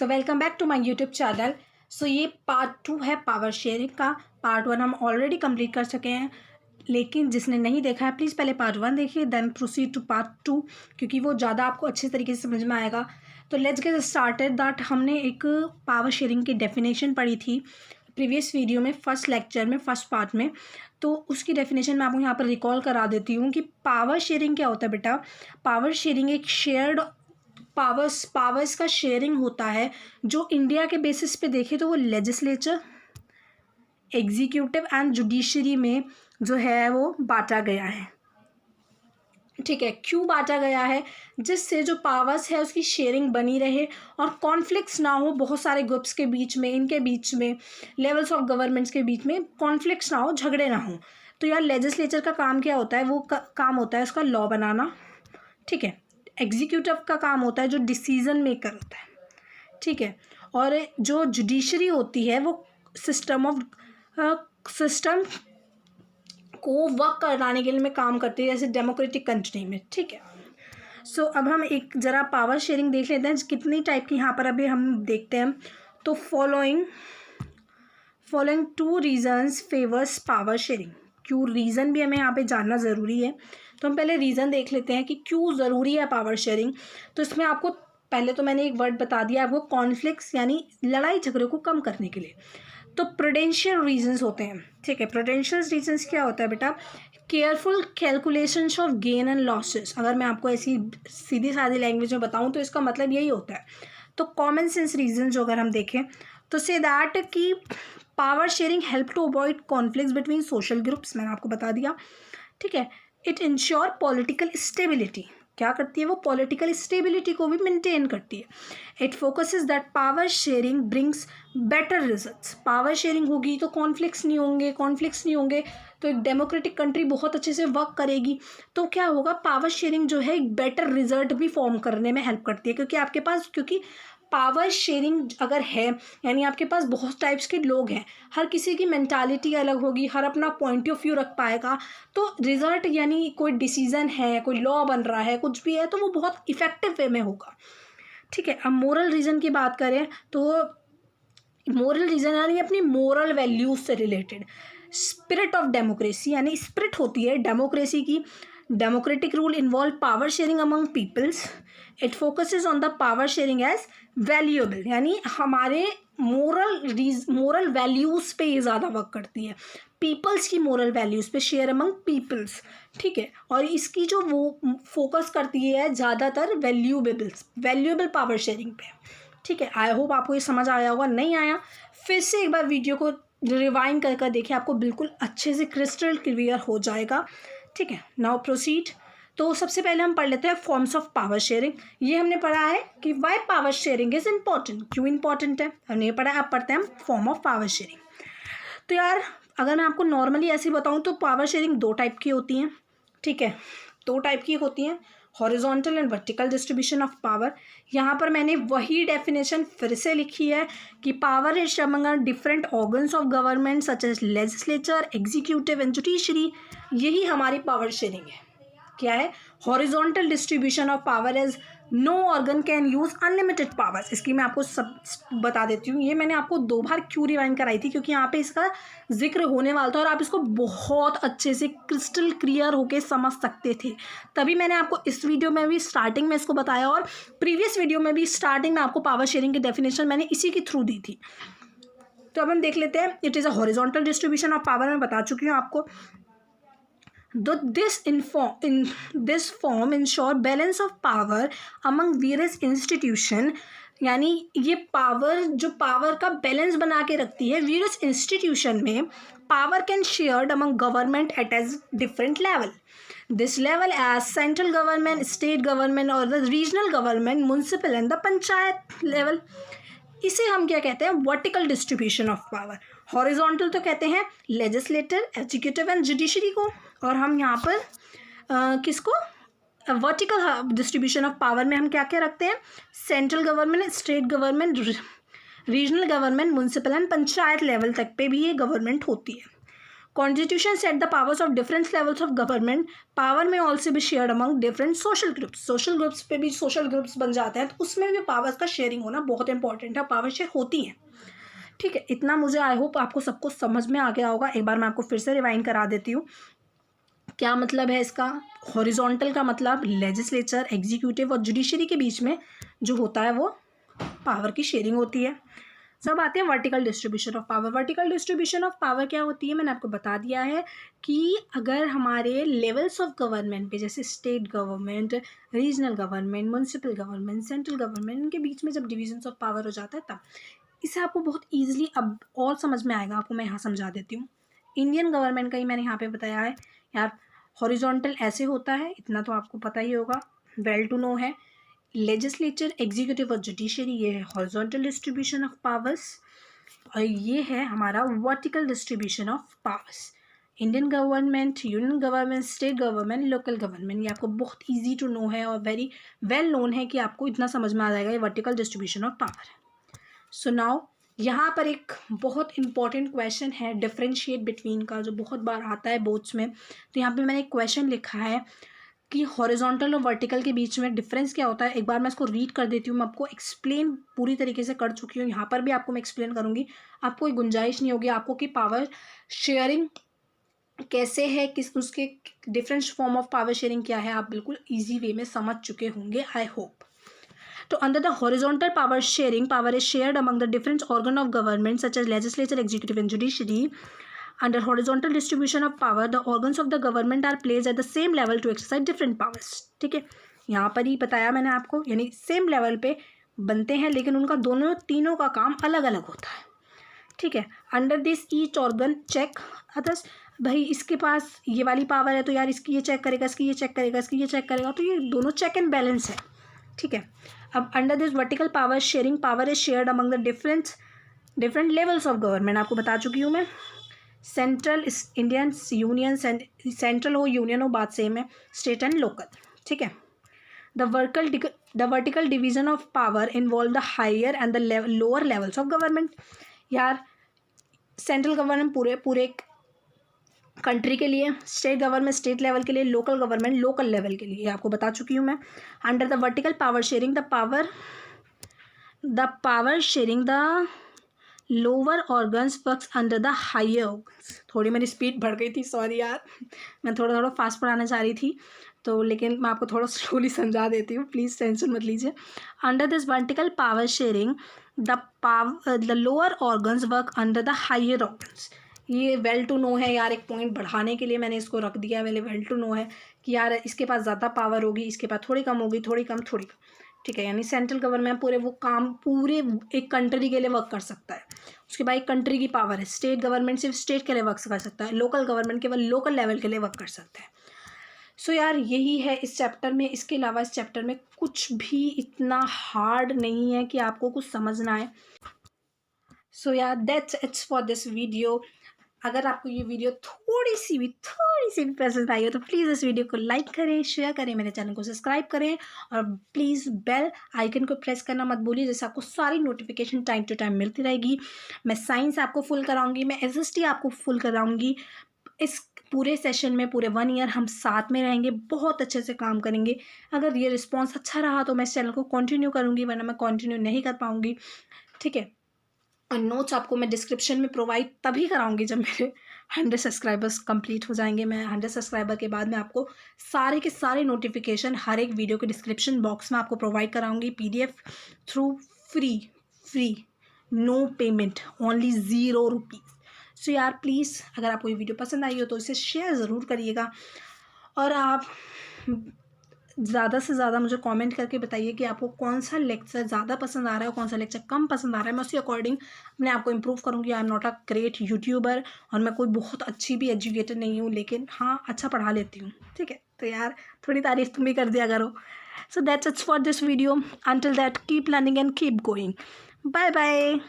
Welcome back to my YouTube channel. So ये part 2 है power sharing का। Part 1 हम ऑलरेडी कंप्लीट कर चुके हैं, लेकिन जिसने नहीं देखा है प्लीज़ पहले पार्ट 1 देखिए, देन प्रोसीड टू पार्ट 2, क्योंकि वो ज़्यादा आपको अच्छे तरीके से समझ में आएगा। तो लेट्स गेट स्टार्टेड दैट हमने एक पावर शेयरिंग की डेफिनेशन पढ़ी थी प्रीवियस वीडियो में, फर्स्ट लेक्चर में, फर्स्ट पार्ट में। तो उसकी डेफिनेशन मैं आपको यहाँ पर रिकॉल करा देती हूँ कि पावर शेयरिंग क्या होता है बेटा। पावर शेयरिंग एक शेयर्ड पावर्स का शेयरिंग होता है, जो इंडिया के बेसिस पे देखें तो वो लेजिस्लेचर, एग्जीक्यूटिव एंड जुडिशरी में जो है वो बांटा गया है। ठीक है, क्यों बांटा गया है? जिससे जो पावर्स है उसकी शेयरिंग बनी रहे और कॉन्फ्लिक्ट्स ना हो बहुत सारे ग्रुप्स के बीच में, इनके बीच में, लेवल्स ऑफ गवर्नमेंट्स के बीच में कॉन्फ्लिक्ट्स ना हो, झगड़े ना हो। तो यार लेजिस्लेचर का काम क्या होता है? वो काम होता है उसका लॉ बनाना। ठीक है, एग्जीक्यूटिव का काम होता है जो डिसीजन मेकर होता है। ठीक है, और जो जुडिशरी होती है वो सिस्टम को वर्क कराने के लिए में काम करती है, जैसे डेमोक्रेटिक कंट्री में। ठीक है, सो अब हम एक ज़रा पावर शेयरिंग देख लेते हैं कितनी टाइप की यहाँ पर अभी हम देखते हैं। तो following 2 reasons favours power sharing. क्यों रीज़न भी हमें यहाँ पे जानना ज़रूरी है, तो हम पहले रीज़न देख लेते हैं कि क्यों ज़रूरी है पावर शेयरिंग। तो इसमें आपको पहले तो मैंने एक वर्ड बता दिया आपको, कॉन्फ्लिक्ट्स यानी लड़ाई झगड़े को कम करने के लिए। तो प्रूडेंशियल रीजंस होते हैं। ठीक है, प्रूडेंशियल रीजंस क्या होता है बेटा? Careful calculations of gain and losses. अगर मैं आपको ऐसी सीधी सादी लैंग्वेज में बताऊँ तो इसका मतलब यही होता है। तो कॉमन सेंस रीजन जो अगर हम देखें तो से दैट कि power sharing help to avoid conflicts between social groups, मैंने आपको बता दिया। ठीक है, इट इंश्योर पॉलिटिकल स्टेबिलिटी। क्या करती है वो? पॉलिटिकल स्टेबिलिटी को भी मेंटेन करती है। It focuses that power sharing brings better results. Power sharing होगी तो कॉन्फ्लिक्ट्स नहीं होंगे तो एक डेमोक्रेटिक कंट्री बहुत अच्छे से वर्क करेगी। तो क्या होगा? पावर शेयरिंग जो है एक बेटर रिजल्ट भी फॉर्म करने में हेल्प करती है, क्योंकि पावर शेयरिंग अगर है यानी आपके पास बहुत टाइप्स के लोग हैं, हर किसी की मेंटालिटी अलग होगी, हर अपना पॉइंट ऑफ व्यू रख पाएगा, तो रिजल्ट यानी कोई डिसीजन है, कोई लॉ बन रहा है, कुछ भी है, तो वो बहुत इफेक्टिव वे में होगा। ठीक है, अब मोरल रीज़न की बात करें तो मोरल रीज़न यानी अपनी मोरल वैल्यूज से रिलेटेड। स्पिरिट ऑफ डेमोक्रेसी यानी स्पिरिट होती है डेमोक्रेसी की। Democratic rule involve power sharing among peoples. It focuses on the power sharing as valuable, यानी हमारे मोरल वैल्यूज़ पे ये ज़्यादा वर्क करती है, पीपल्स की मोरल वैल्यूज़ पे, शेयर अमंग पीपल्स। ठीक है, और इसकी जो वो फोकस करती है ज़्यादातर वैल्यूएबल पावर शेयरिंग पे। ठीक है, आई होप आपको ये समझ आया होगा। नहीं आया फिर से एक बार वीडियो को रिवाइंड कर देखिए, आपको बिल्कुल अच्छे से क्रिस्टल क्लियर हो जाएगा। ठीक है, नाउ प्रोसीड। तो सबसे पहले हम पढ़ लेते हैं फॉर्म्स ऑफ पावर शेयरिंग। ये हमने पढ़ा है कि why power sharing is important, क्यों इंपॉर्टेंट है, हमने ये पढ़ा है। अब पढ़ते हैं हम फॉर्म ऑफ पावर शेयरिंग। तो यार अगर मैं आपको नॉर्मली ऐसे बताऊँ तो पावर शेयरिंग 2 टाइप की होती हैं। ठीक है, 2 टाइप की होती हैं, horizontal and vertical distribution of power. यहाँ पर मैंने वही डेफिनेशन फिर से लिखी है कि power is among different organs of government such as legislature, executive and judiciary. यही हमारी पावर शेयरिंग है। क्या है? Horizontal distribution of power as no organ can use unlimited powers. इसकी मैं आपको सब बता देती हूँ। ये मैंने आपको 2 बार क्यों रिवाइंड कराई थी, क्योंकि यहाँ पे इसका जिक्र होने वाला था और आप इसको बहुत अच्छे से क्रिस्टल क्लियर होके समझ सकते थे। तभी मैंने आपको इस वीडियो में भी स्टार्टिंग में इसको बताया, और प्रीवियस वीडियो में भी स्टार्टिंग में आपको पावर शेयरिंग की डेफिनेशन मैंने इसी के थ्रू दी थी। तो अब हम देख लेते हैं। It is a horizontal distribution of power, मैं बता चुकी हूँ आपको। This form ensure balance of power among various institution, यानी ये पावर का बैलेंस बना के रखती है वेरियस इंस्टीट्यूशन में। Power can shared among government at as different level. This level as central government, state government और the regional government, municipal and the panchayat level. इसे हम क्या कहते हैं? Vertical distribution of power. Horizontal तो कहते हैं लेजिस्लेटर, एग्जीक्यूटिव एंड जुडिशरी को, और हम यहाँ पर किसको? वर्टिकल डिस्ट्रीब्यूशन ऑफ पावर में हम क्या क्या रखते हैं? Central government, state government, regional government, municipal and panchayat level तक पे भी ये गवर्नमेंट होती है। Constitution set the powers of different levels of government, power में ऑल्सो भी shared among different social groups, social groups पे भी सोशल ग्रुप्स बन जाते हैं, तो उसमें भी पावर्स का शेयरिंग होना बहुत इंपॉर्टेंट है, पावर शेयर होती है। ठीक है, इतना मुझे आई होप आपको सबको समझ में आ गया होगा। एक बार मैं आपको फिर से रिवाइंड करा देती हूँ। क्या मतलब है इसका? हॉरिजॉन्टल का मतलब लेजिस्लेचर, एग्जीक्यूटिव और जुडिशरी के बीच में जो होता है वो पावर की शेयरिंग होती है। सब आते हैं vertical distribution of power. Vertical distribution of power क्या होती है, मैंने आपको बता दिया है कि अगर हमारे लेवल्स ऑफ गवर्नमेंट पे, जैसे state government, regional government, municipal government, central government, इनके बीच में जब डिविजन्स ऑफ पावर हो जाता है तब इसे आपको बहुत ईजिली अब और समझ में आएगा। आपको मैं यहाँ समझा देती हूँ। इंडियन गवर्नमेंट का ही मैंने यहाँ पे बताया है यार। हॉरिजॉन्टल ऐसे होता है, इतना तो आपको पता ही होगा, वेल टू नो है। लेजिस्लेचर, एग्जीक्यूटिव और जुडिशरी, ये है हॉरिजॉन्टल डिस्ट्रीब्यूशन ऑफ पावर्स, और ये है हमारा vertical distribution of powers. Indian government, union government, state government, local government, ये आपको बहुत इजी टू नो है और वेरी वेल नोन है कि आपको इतना समझ में आ जाएगा ये वर्टिकल डिस्ट्रीब्यूशन ऑफ पावर है। सो नाउ यहाँ पर एक बहुत इंपॉर्टेंट क्वेश्चन है डिफरेंशिएट बिटवीन का, जो बहुत बार आता है बोर्ड्स में। तो यहाँ पे मैंने एक क्वेश्चन लिखा है कि हॉरिजॉन्टल और वर्टिकल के बीच में डिफरेंस क्या होता है। एक बार मैं इसको रीड कर देती हूँ। मैं आपको एक्सप्लेन पूरी तरीके से कर चुकी हूँ, यहाँ पर भी आपको मैं एक्सप्लेन करूँगी। आपको कोई गुंजाइश नहीं होगी आपको कि पावर शेयरिंग कैसे है, किस उसके different form of power sharing क्या है, आप बिल्कुल ईजी वे में समझ चुके होंगे, आई होप। तो under the horizontal power sharing, power is shared among the different organ of government such as legislature, executive and judiciary. Under horizontal distribution of power, the organs of the government are placed at the same level to exercise different powers. ठीक है, यहाँ पर ही बताया मैंने आपको, यानी same level पे बनते हैं लेकिन उनका दोनों तीनों का काम अलग अलग होता है। ठीक है, under this each organ check others. भाई इसके पास ये वाली पावर है तो यार इसकी ये चेक करेगा, इसकी ये चेक करेगा, इसकी ये चेक करेगा, तो ये दोनों चेक एंड बैलेंस है। ठीक है, अब under this vertical power sharing, power is shared among the different levels of government. आपको बता चुकी हूँ मैं। सेंट्रल, इंडियन, यूनियन, सेंट्रल हो यूनियन हो बात सेम है, स्टेट एंड लोकल। ठीक है, the vertical division of power involve the higher and the lower levels of government. यार सेंट्रल गवर्नमेंट पूरे कंट्री के लिए, स्टेट गवर्नमेंट स्टेट लेवल के लिए, लोकल गवर्नमेंट लोकल लेवल के लिए, आपको बता चुकी हूँ मैं। Under the vertical power sharing, the power sharing the lower organs works under the higher organs. थोड़ी मेरी स्पीड बढ़ गई थी, सॉरी यार, मैं थोड़ा फास्ट पढ़ाना चाह रही थी तो, लेकिन मैं आपको थोड़ा स्लोली समझा देती हूँ, प्लीज़ टेंशन मत लीजिए। Under this vertical power sharing the lower organs work under the higher organs. ये वेल टू नो है यार, एक पॉइंट बढ़ाने के लिए मैंने इसको रख दिया। वेल टू नो है कि यार इसके पास ज़्यादा पावर होगी, इसके पास थोड़ी कम होगी, थोड़ी कम। ठीक है, यानी सेंट्रल गवर्नमेंट पूरे एक कंट्री के लिए वर्क कर सकता है, उसके बाद एक कंट्री की पावर है। स्टेट गवर्नमेंट सिर्फ स्टेट के लिए वर्क कर सकता है, लोकल गवर्नमेंट केवल लोकल लेवल के लिए वर्क कर सकता है। सो यार यही है इस चैप्टर में। इसके अलावा इस चैप्टर में कुछ भी इतना हार्ड नहीं है कि आपको कुछ समझना है। सो यार that's it's for this video. अगर आपको ये वीडियो थोड़ी सी भी पसंद आई हो तो प्लीज़ इस वीडियो को लाइक करें, शेयर करें, मेरे चैनल को सब्सक्राइब करें और प्लीज़ बेल आइकन को प्रेस करना मत भूलिए, जिससे आपको सारी नोटिफिकेशन टाइम टू टाइम मिलती रहेगी। मैं साइंस आपको फुल कराऊंगी, मैं SST आपको फुल कराऊंगी। इस पूरे सेशन में पूरे 1 ईयर हम साथ में रहेंगे, बहुत अच्छे से काम करेंगे। अगर ये रिस्पॉन्स अच्छा रहा तो मैं इस चैनल को कंटिन्यू करूँगी, वरना मैं कंटिन्यू नहीं कर पाऊँगी। ठीक है, और नोट्स आपको मैं डिस्क्रिप्शन में प्रोवाइड तभी कराऊंगी जब मेरे 100 सब्सक्राइबर्स कंप्लीट हो जाएंगे। मैं 100 सब्सक्राइबर के बाद मैं आपको सारे के सारे नोटिफिकेशन हर एक वीडियो के डिस्क्रिप्शन बॉक्स में आपको प्रोवाइड कराऊंगी, PDF through free, no payment, only 0 rupees. So यार प्लीज़ अगर आपको ये वीडियो पसंद आई हो तो इसे शेयर ज़रूर करिएगा, और आप ज़्यादा से ज़्यादा मुझे कमेंट करके बताइए कि आपको कौन सा लेक्चर ज़्यादा पसंद आ रहा है और कौन सा लेक्चर कम पसंद आ रहा है। मैं उसी अकॉर्डिंग अपने आप को इम्प्रूव करूँगी। I am not a great YouTuber और मैं कोई बहुत अच्छी भी एजुकेटर नहीं हूँ, लेकिन हाँ अच्छा पढ़ा लेती हूँ। ठीक है, तो यार थोड़ी तारीफ तुम भी कर दिया करो। So that's it's for this video. Until that keep learning and keep going. Bye bye.